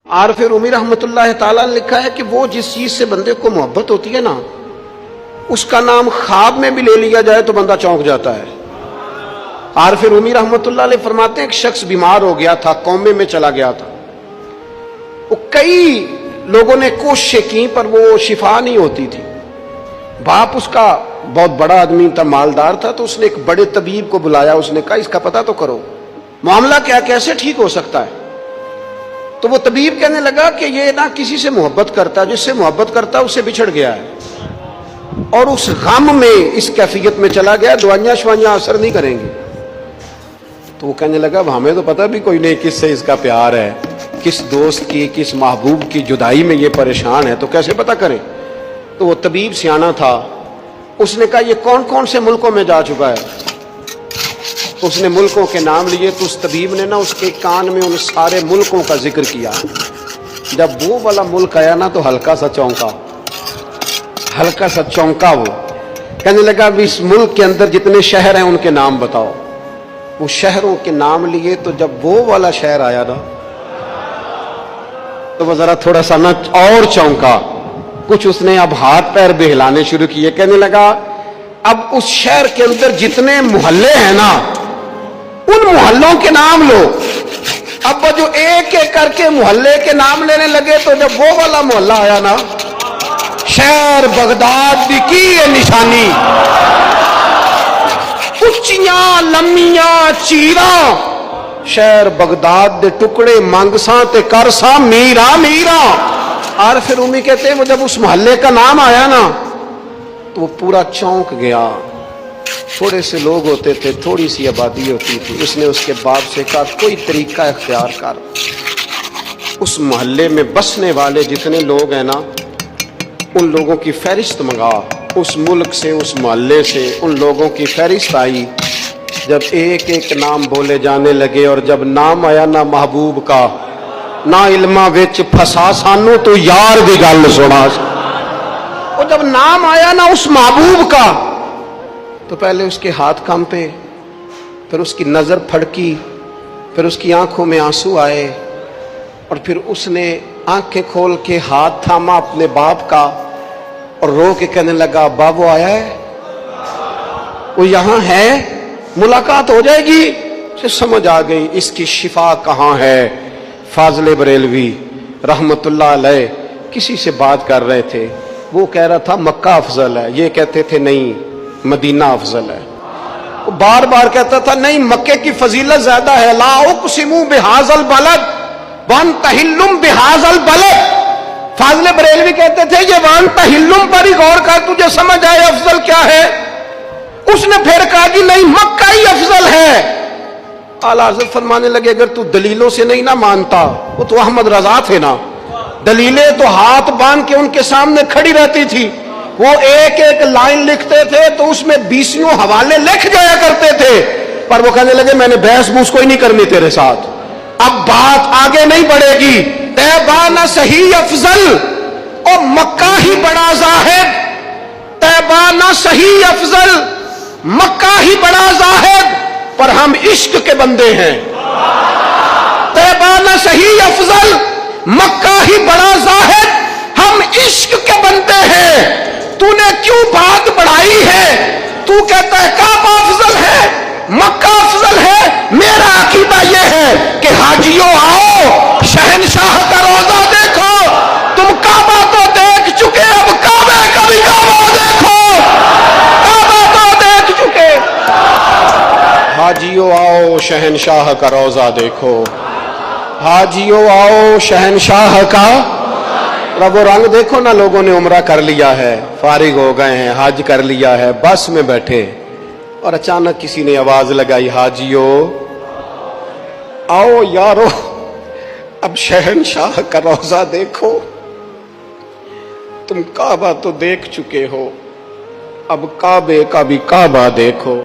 आरफ रूमी रहमतुल्लाह ताला ने लिखा है कि वो जिस चीज से बंदे को मोहब्बत होती है ना, उसका नाम ख्वाब में भी ले लिया जाए तो बंदा चौंक जाता है। आरफ रूमी रहमतुल्लाह अलैह फरमाते हैं, एक शख्स बीमार हो गया था, कौमे में चला गया था। वो कई लोगों ने कोशिशें की पर वो शिफा नहीं होती थी। बाप उसका बहुत बड़ा आदमी था, मालदार था, तो उसने एक बड़े तबीब को बुलाया। उसने कहा इसका पता तो करो, मामला क्या, कैसे ठीक हो सकता है। तो वो तबीब कहने लगा कि ये ना किसी से मोहब्बत करता है, जिससे मोहब्बत करता है उससे बिछड़ गया है और उस गम में इस कैफियत में चला गया, दवाइयां शवाइयां असर नहीं करेंगी। तो वो कहने लगा हमें तो पता भी कोई नहीं किससे इसका प्यार है, किस दोस्त की, किस महबूब की जुदाई में ये परेशान है, तो कैसे पता करें। तो वो तबीब सियाना था, उसने कहा ये कौन कौन से मुल्कों में जा चुका है। उसने मुल्कों के नाम लिए तो उस तबीब ने ना उसके कान में उन सारे मुल्कों का जिक्र किया। जब वो वाला मुल्क आया ना तो हल्का सा चौंका वो। कहने लगा इस मुल्क के अंदर जितने शहर हैं उनके नाम बताओ। वो शहरों के नाम लिए तो जब वो वाला शहर आया ना तो वो जरा थोड़ा सा ना और चौंका। कुछ उसने अब हाथ पैर भी हिलाने शुरू किए। कहने लगा अब उस शहर के अंदर जितने मोहल्ले हैं ना, उन मोहल्लों के नाम लो। अब वो जो एक एक करके मोहल्ले के नाम लेने लगे तो जब वो वाला मोहल्ला आया ना, शहर बगदाद की ये निशानी, उच्चियां लम्मियां चीरा, शहर बगदाद दे टुकड़े मंगसा ते करसा मीरा मीरा। आरफ रूमी कहते हैं वो जब उस मोहल्ले का नाम आया ना तो वो पूरा चौंक गया। थोड़े से लोग होते थे, थोड़ी सी आबादी होती थी। उसने उसके बाप से कहा कोई तरीका इख्तियार कर, उस मोहल्ले में बसने वाले जितने लोग हैं ना उन लोगों की फहरिस्त मंगा। उस मुल्क से, उस मोहल्ले से उन लोगों की फहरिस्त आई। जब एक एक नाम बोले जाने लगे और जब नाम आया ना महबूब का, ना इल्मा विच फसा सानू तो यार दी गल सुना। और जब नाम आया ना उस महबूब का तो पहले उसके हाथ कांपे, फिर उसकी नजर फड़की, फिर उसकी आंखों में आंसू आए और फिर उसने आंखें खोल के हाथ थामा अपने बाप का और रो के कहने लगा बाबू आया है, वो यहां है, मुलाकात हो जाएगी। उसे समझ आ गई इसकी शिफा कहां है। फाजले बरेलवी रहमतुल्लाह अलैह किसी से बात कर रहे थे, वो कह रहा था मक्का अफजल है, ये कहते थे नहीं मदीना अफजल है। वो बार बार कहता था नहीं मक्के की फजीलत ज्यादा है। ला उक़सिमु बिहाज़ल बलद वन तहिल्लुम बिहाज़ल बलद। फाजले बरेलवी कहते थे ये वन तहिल्लुम पर ही गौर कर, तुझे समझ आए अफजल क्या है। उसने फिर कहा कि नहीं मक्का ही अफजल है। आला हज़रत फरमाने लगे अगर तू दलीलों से नहीं ना मानता, वो तो अहमद रजा थे ना, दलीलें तो हाथ बांध के उनके सामने खड़ी रहती थी। वो एक एक लाइन लिखते थे तो उसमें 20 हवाले लिख जाया करते थे। पर वो कहने लगे मैंने बहस बूस कोई नहीं करनी तेरे साथ, अब बात आगे नहीं बढ़ेगी। तैबा ना सही अफजल और मक्का ही बड़ा जाहिद। तैबा ना सही अफजल, मक्का ही बड़ा जाहिद, पर हम इश्क के बंदे हैं। तैबा ना सही अफजल, मक्का ही बड़ा जाहिद, हम इश्क के बंदे हैं। तूने क्यों बात बढ़ाई है? तू कहता है काबा अफजल है, मक्का अफजल है। मेरा अकीदा यह है कि हाजियों आओ शहनशाह का रोजा देखो। तुम काबा तो देख चुके, अब काबे का भी काबा देखो। काबा तो देख चुके, हाजियों आओ शहनशाह का रोजा देखो। हाजियों आओ शहनशाह का वो रंग देखो ना। लोगों ने उम्रा कर लिया है, फारिग हो गए हैं, हज कर लिया है, बस में बैठे और अचानक किसी ने आवाज लगाई हाजियों आओ यारो अब शहनशाह का रोजा देखो। तुम काबा तो देख चुके हो, अब काबे का भी काबा देखो।